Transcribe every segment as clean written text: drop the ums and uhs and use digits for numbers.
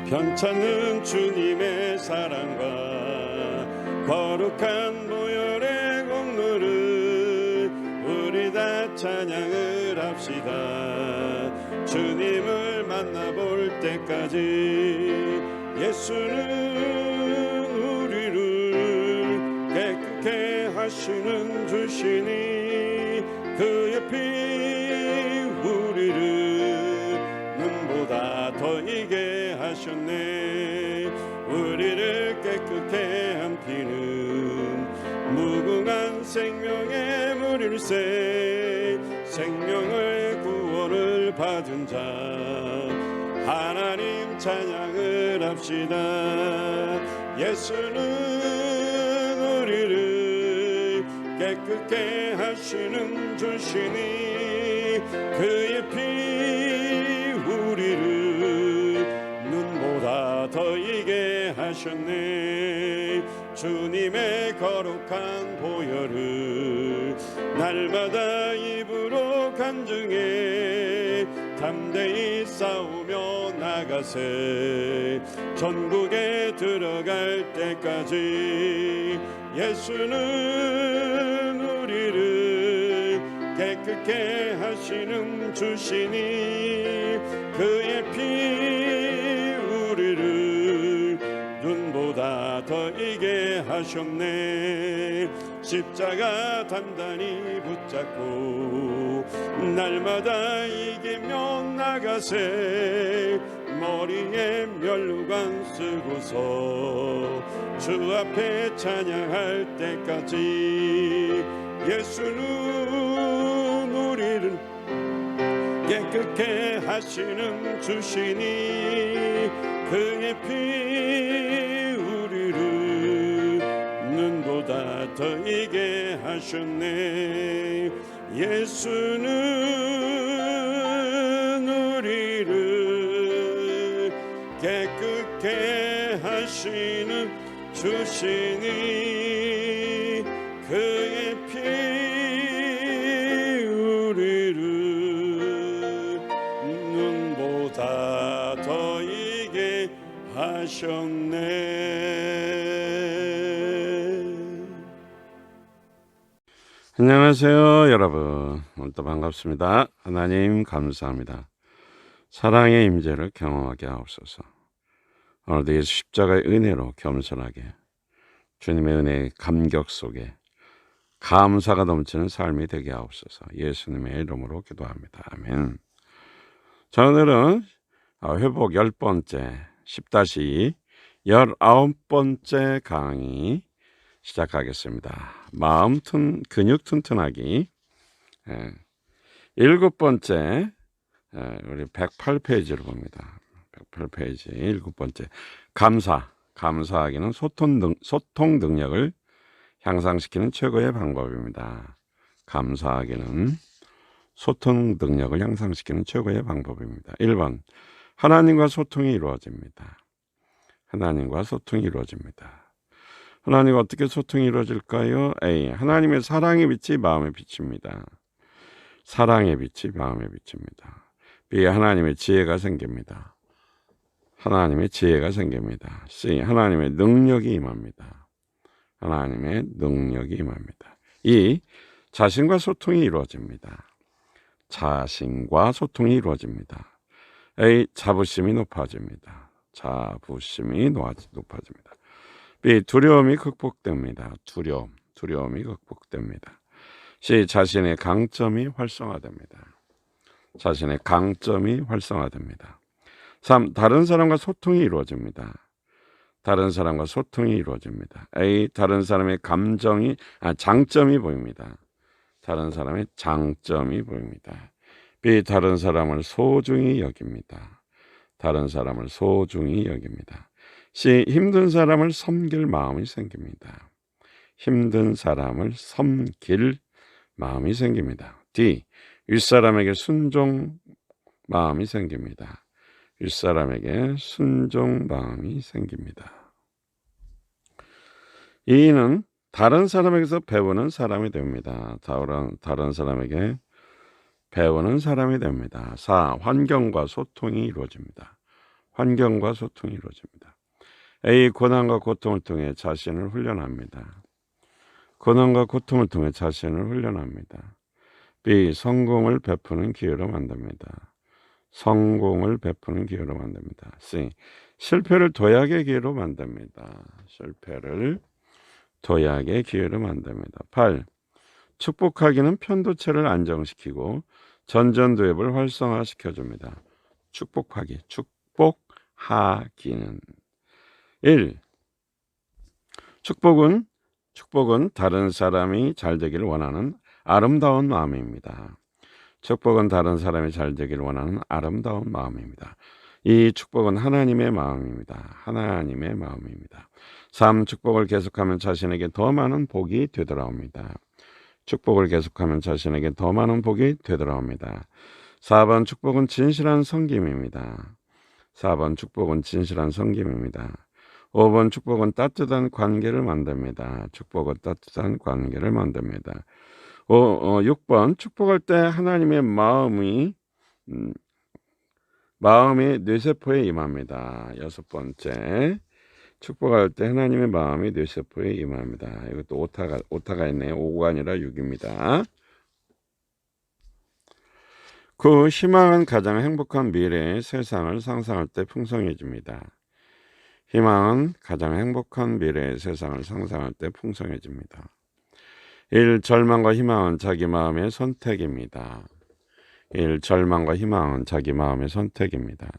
편찮은 주님의 사랑과 거룩한 보혈의 공로를 우리 다 찬양을 합시다. 주님을 만나볼 때까지 예수는 우리를 깨끗게 하시는 주시니 그의 피 우리를 눈보다 더 이게 하셨네. 우리를 깨끗게 한 피는 무궁한 생명의 물일세. 생명의 구원을 받은 자 하나님 찬양을 합시다. 예수는 우리를 깨끗게 하시는 주시니 그의 피 우리를 눈보다 더 이게 하셨네. 주님의 거룩한 보혈을 날마다 입으로 간증해 담대히 싸우며 나가세. 전국에 들어갈 때까지 예수는 우리를 깨끗게 하시는 주시니 그의 피 우리를 눈보다 더 이게 하셨네. 십자가 단단히 붙잡고 날마다 이기며 나가세. 머리에 면류관 쓰고서 주 앞에 찬양할 때까지 예수는 우리를 깨끗게 하시는 주시니 그의 피 우리를 눈보다 더 이게 하셨네. 예수는 우리를 깨끗게 하시는 주시니 그의 피 우리를 눈보다 더 이게 하셨네. 안녕하세요 여러분, 오늘도 반갑습니다. 하나님 감사합니다. 사랑의 임재를 경험하게 하옵소서. 오늘도 예수 십자가의 은혜로 겸손하게 주님의 은혜의 감격 속에 감사가 넘치는 삶이 되게 하옵소서. 예수님의 이름으로 기도합니다. 아멘. 자, 오늘은 회복 10번째 10-2 19번째 강의 시작하겠습니다. 근육 튼튼하기. 7번째 우리 108페이지를 봅니다. 108페이지 7번째 감사하기는 소통 능력을 향상시키는 최고의 방법입니다. 감사하기는 소통 능력을 향상시키는 최고의 방법입니다. 1번 하나님과 소통이 이루어집니다. 하나님과 소통이 이루어집니다. 하나님과 어떻게 소통이 이루어질까요? A. 하나님의 사랑의 빛이 마음에 비칩니다. 사랑의 빛이 마음에 비칩니다. B. 하나님의 지혜가 생깁니다. 하나님의 지혜가 생깁니다. C. 하나님의 능력이 임합니다. 하나님의 능력이 임합니다. 2. 자신과 소통이 이루어집니다. 자신과 소통이 이루어집니다. A. 자부심이 높아집니다. 자부심이 높아집니다. B. 두려움이 극복됩니다. 두려움이 극복됩니다. C. 자신의 강점이 활성화됩니다. 자신의 강점이 활성화됩니다. 3. 다른 사람과 소통이 이루어집니다. 다른 사람과 소통이 이루어집니다. A. 다른 사람의 장점이 보입니다. 다른 사람의 장점이 보입니다. B. 다른 사람을 소중히 여깁니다. 다른 사람을 소중히 여깁니다. C. 힘든 사람을 섬길 마음이 생깁니다. 힘든 사람을 섬길 마음이 생깁니다. D. 윗사람에게 순종 마음이 생깁니다. 윗사람에게 순종 마음이 생깁니다. E는 다른 사람에게서 배우는 사람이 됩니다. 다른 사람에게 배우는 사람이 됩니다. 4. 환경과 소통이 이루어집니다. 환경과 소통이 이루어집니다. A. 고난과 고통을 통해 자신을 훈련합니다. 고난과 고통을 통해 자신을 훈련합니다. B. 성공을 베푸는 기회로 만듭니다. 성공을 베푸는 기회로 만듭니다. C. 실패를 도약의 기회로 만듭니다. 실패를 도약의 기회로 만듭니다. 8. 축복하기는 편도체를 안정시키고 전전두엽을 활성화시켜줍니다. 축복하기는 1. 축복은 다른 사람이 잘 되기를 원하는 아름다운 마음입니다. 축복은 다른 사람이 잘 되기를 원하는 아름다운 마음입니다. 이 축복은 하나님의 마음입니다. 하나님의 마음입니다. 3. 축복을 계속하면 자신에게 더 많은 복이 되돌아옵니다. 축복을 계속하면 자신에게 더 많은 복이 되돌아옵니다. 4번 축복은 진실한 섬김입니다. 4번 축복은 진실한 섬김입니다. 5번 축복은 따뜻한 관계를 만듭니다. 축복은 따뜻한 관계를 만듭니다. 6번 축복할 때 하나님의 마음이 뇌세포에 임합니다. 6번째 축복할 때 하나님의 마음이 뇌세포에 임합니다. 이것도 오타가 있네요. 5가 아니라 6입니다. 9. 희망은 가장 행복한 미래의 세상을 상상할 때 풍성해집니다. 희망은 가장 행복한 미래의 세상을 상상할 때 풍성해집니다. 1. 절망과 희망은 자기 마음의 선택입니다. 1. 절망과 희망은 자기 마음의 선택입니다.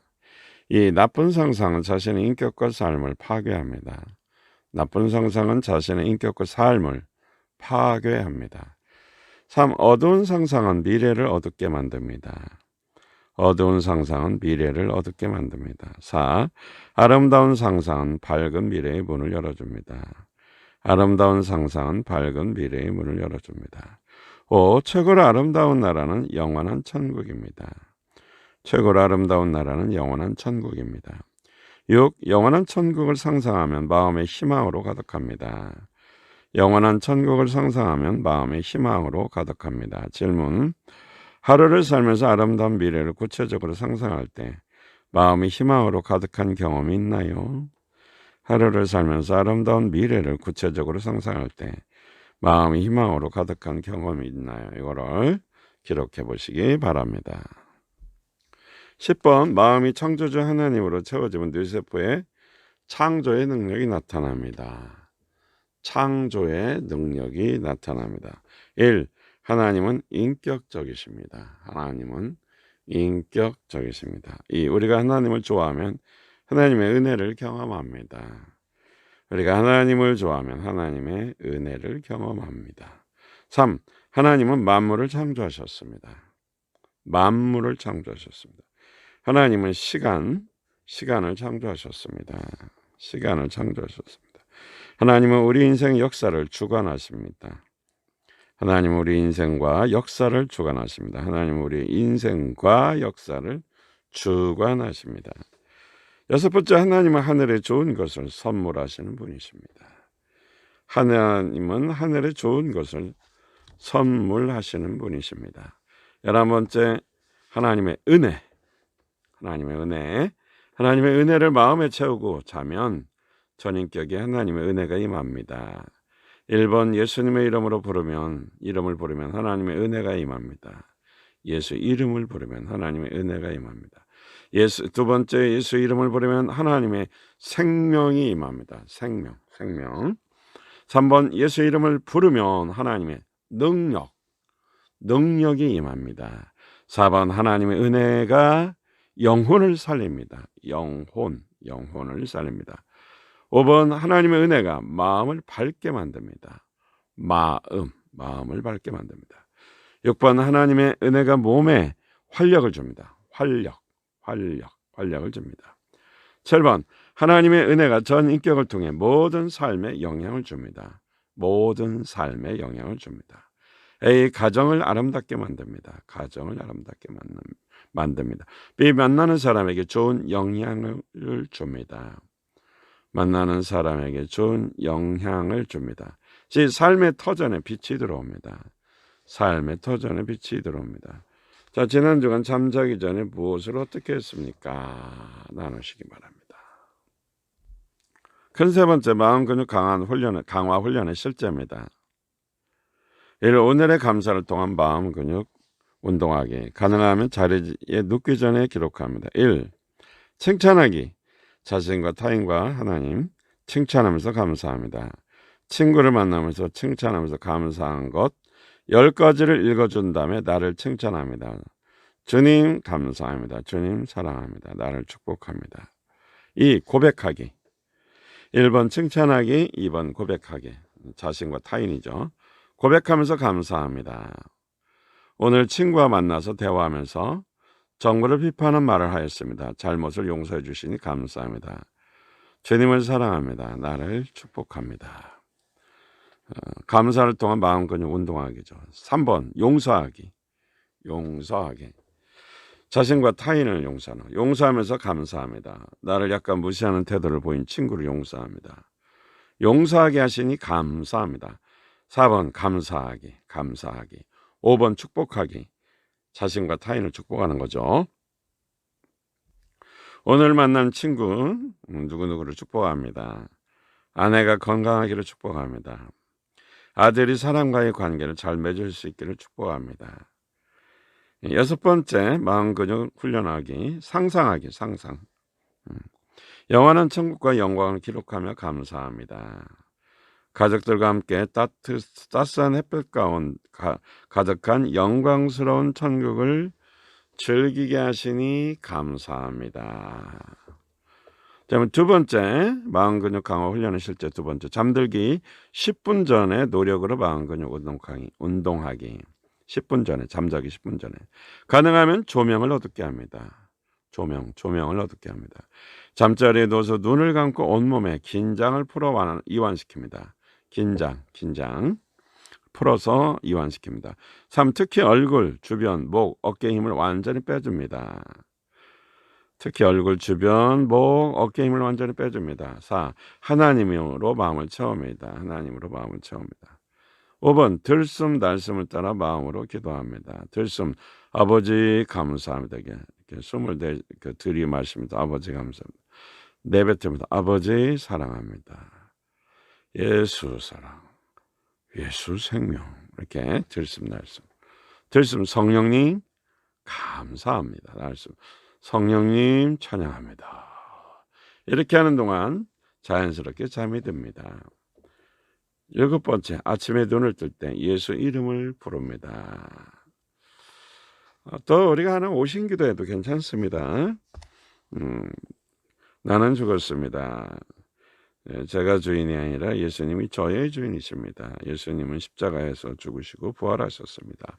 2. 나쁜 상상은 자신의 인격과 삶을 파괴합니다. 나쁜 상상은 자신의 인격과 삶을 파괴합니다. 3. 어두운 상상은 미래를 어둡게 만듭니다. 어두운 상상은 미래를 어둡게 만듭니다. 4. 아름다운 상상은 밝은 미래의 문을 열어줍니다. 아름다운 상상은 밝은 미래의 문을 열어줍니다. 5. 최고로 아름다운 나라는 영원한 천국입니다. 최고로 아름다운 나라는 영원한 천국입니다. 6. 영원한 천국을 상상하면 마음의 희망으로 가득합니다. 영원한 천국을 상상하면 마음의 희망으로 가득합니다. 질문. 하루를 살면서 아름다운 미래를 구체적으로 상상할 때 마음이 희망으로 가득한 경험이 있나요? 하루를 살면서 아름다운 미래를 구체적으로 상상할 때 마음이 희망으로 가득한 경험이 있나요? 이거를 기록해 보시기 바랍니다. 10번 마음이 창조주 하나님으로 채워지면 뇌세포에 창조의 능력이 나타납니다. 창조의 능력이 나타납니다. 1. 하나님은 인격적이십니다. 하나님은 인격적이십니다. 2. 우리가 하나님을 좋아하면 하나님의 은혜를 경험합니다. 우리가 하나님을 좋아하면 하나님의 은혜를 경험합니다. 3. 하나님은 만물을 창조하셨습니다. 만물을 창조하셨습니다. 하나님은 시간을 창조하셨습니다. 시간을 창조하셨습니다. 하나님은 우리 인생 역사를 주관하십니다. 하나님은 우리 인생과 역사를 주관하십니다. 하나님은 우리 인생과 역사를 주관하십니다. 6번째, 하나님은 하늘에 좋은 것을 선물하시는 분이십니다. 하나님은 하늘에 좋은 것을 선물하시는 분이십니다. 11번째, 하나님의 은혜. 하나님의 은혜. 하나님의 은혜를 마음에 채우고 자면 전인격에 하나님의 은혜가 임합니다. 1번 예수님의 이름을 부르면 하나님의 은혜가 임합니다. 예수 이름을 부르면 하나님의 은혜가 임합니다. 두 번째, 예수 이름을 부르면 하나님의 생명이 임합니다. 생명. 3번 예수 이름을 부르면 하나님의 능력이 임합니다. 4번 하나님의 은혜가 영혼을 살립니다. 영혼을 살립니다. 5번 하나님의 은혜가 마음을 밝게 만듭니다. 마음을 밝게 만듭니다. 6번 하나님의 은혜가 몸에 활력을 줍니다. 활력을 줍니다. 7번 하나님의 은혜가 전 인격을 통해 모든 삶에 영향을 줍니다. A. 가정을 아름답게 만듭니다. B. 만나는 사람에게 좋은 영향을 줍니다. C. 삶의 터전에 빛이 들어옵니다. 자, 지난 주간 잠자기 전에 무엇을 어떻게 했습니까? 나누시기 바랍니다. 큰 세 번째, 마음 근육 강화 훈련의 실제입니다. 오늘의 감사를 통한 마음 근육 운동하기. 가능하면 자리에 눕기 전에 기록합니다. 1. 칭찬하기. 자신과 타인과 하나님 칭찬하면서 감사합니다. 친구를 만나면서 칭찬하면서 감사한 것 10가지를 읽어준 다음에 나를 칭찬합니다. 주님 감사합니다. 주님 사랑합니다. 나를 축복합니다. 2. 고백하기. 1번 칭찬하기, 2번 고백하기. 자신과 타인이죠. 고백하면서 감사합니다. 오늘 친구와 만나서 대화하면서 정부를 비판하는 말을 하였습니다. 잘못을 용서해 주시니 감사합니다. 주님을 사랑합니다. 나를 축복합니다. 감사를 통한 마음 근육 운동하기죠. 3번 용서하기. 자신과 타인을 용서하면서 감사합니다. 나를 약간 무시하는 태도를 보인 친구를 용서합니다. 용서하게 하시니 감사합니다. 4번 감사하기. 5번 축복하기. 자신과 타인을 축복하는 거죠. 오늘 만난 친구 누구누구를 축복합니다. 아내가 건강하기를 축복합니다. 아들이 사람과의 관계를 잘 맺을 수 있기를 축복합니다. 6번째 마음 근육 훈련하기. 상상하기. 영원한 천국과 영광을 기록하며 감사합니다. 가족들과 함께 따스한 햇볕 가운 가득한 영광스러운 천국을 즐기게 하시니 감사합니다. 자, 두 번째 마음 근육 강화 훈련의 실제 두 번째, 잠들기 10분 전에 노력으로 마음 근육 운동하기. 10분 전에, 잠자기 10분 전에. 가능하면 조명을 어둡게 합니다. 조명을 어둡게 합니다. 잠자리에 누워서 눈을 감고 온몸에 긴장을 풀어 이완시킵니다. 긴장 풀어서 이완시킵니다. 3. 특히 얼굴, 주변, 목, 어깨 힘을 완전히 빼줍니다. 4. 하나님으로 마음을 채웁니다. 5번 들숨 날숨을 따라 마음으로 기도합니다. 들숨 아버지 감사합니다. 이렇게 숨을 들이마십니다. 아버지 감사합니다. 내뱉습니다. 아버지 사랑합니다. 예수 사랑, 예수 생명. 이렇게 들숨 날숨. 들숨 성령님 감사합니다. 날숨 성령님 찬양합니다. 이렇게 하는 동안 자연스럽게 잠이 듭니다. 7번째, 아침에 눈을 뜰 때 예수 이름을 부릅니다. 또 우리가 하는 오신기도해도 괜찮습니다. 나는 죽었습니다. 제가 주인이 아니라 예수님이 저의 주인이십니다. 예수님은 십자가에서 죽으시고 부활하셨습니다.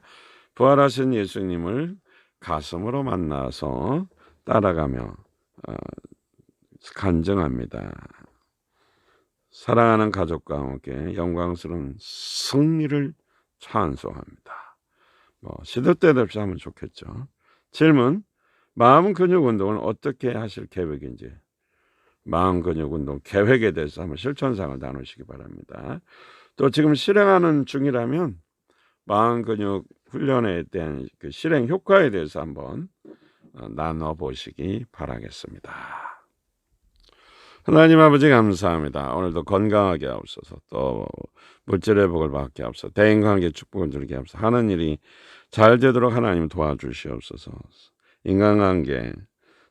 부활하신 예수님을 가슴으로 만나서 따라가며 간증합니다. 사랑하는 가족과 함께 영광스러운 승리를 찬송합니다. 시도 때도 없이 하면 좋겠죠. 질문, 마음 근육 운동을 어떻게 하실 계획인지, 마음 근육 운동 계획에 대해서 한번 실천상을 나누시기 바랍니다. 또 지금 실행하는 중이라면 마음 근육 훈련에 대한 그 실행 효과에 대해서 한번 나눠보시기 바라겠습니다. 하나님 아버지 감사합니다. 오늘도 건강하게 하옵소서. 또 물질의 복을 받게 하옵소서. 대인관계 축복을 누리게 하옵소서. 하는 일이 잘 되도록 하나님 도와주시옵소서. 인간관계,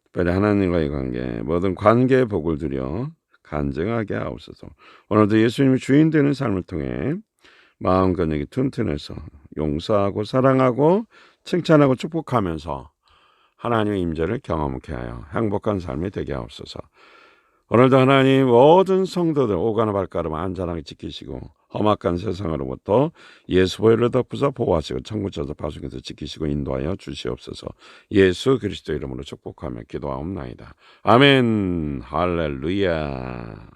특별히 하나님과의 관계, 모든 관계의 복을 누려 간증하게 하옵소서. 오늘도 예수님이 주인 되는 삶을 통해 마음 근육이 튼튼해서 용서하고 사랑하고 칭찬하고 축복하면서 하나님의 임재를 경험케 하여 행복한 삶이 되게 하옵소서. 오늘도 하나님 모든 성도들 오가나 발걸음 안전하게 지키시고 험악한 세상으로부터 예수 보혈로 덮으사 보호하시고 천국에서 파수에서 지키시고 인도하여 주시옵소서. 예수 그리스도 이름으로 축복하며 기도하옵나이다. 아멘. 할렐루야.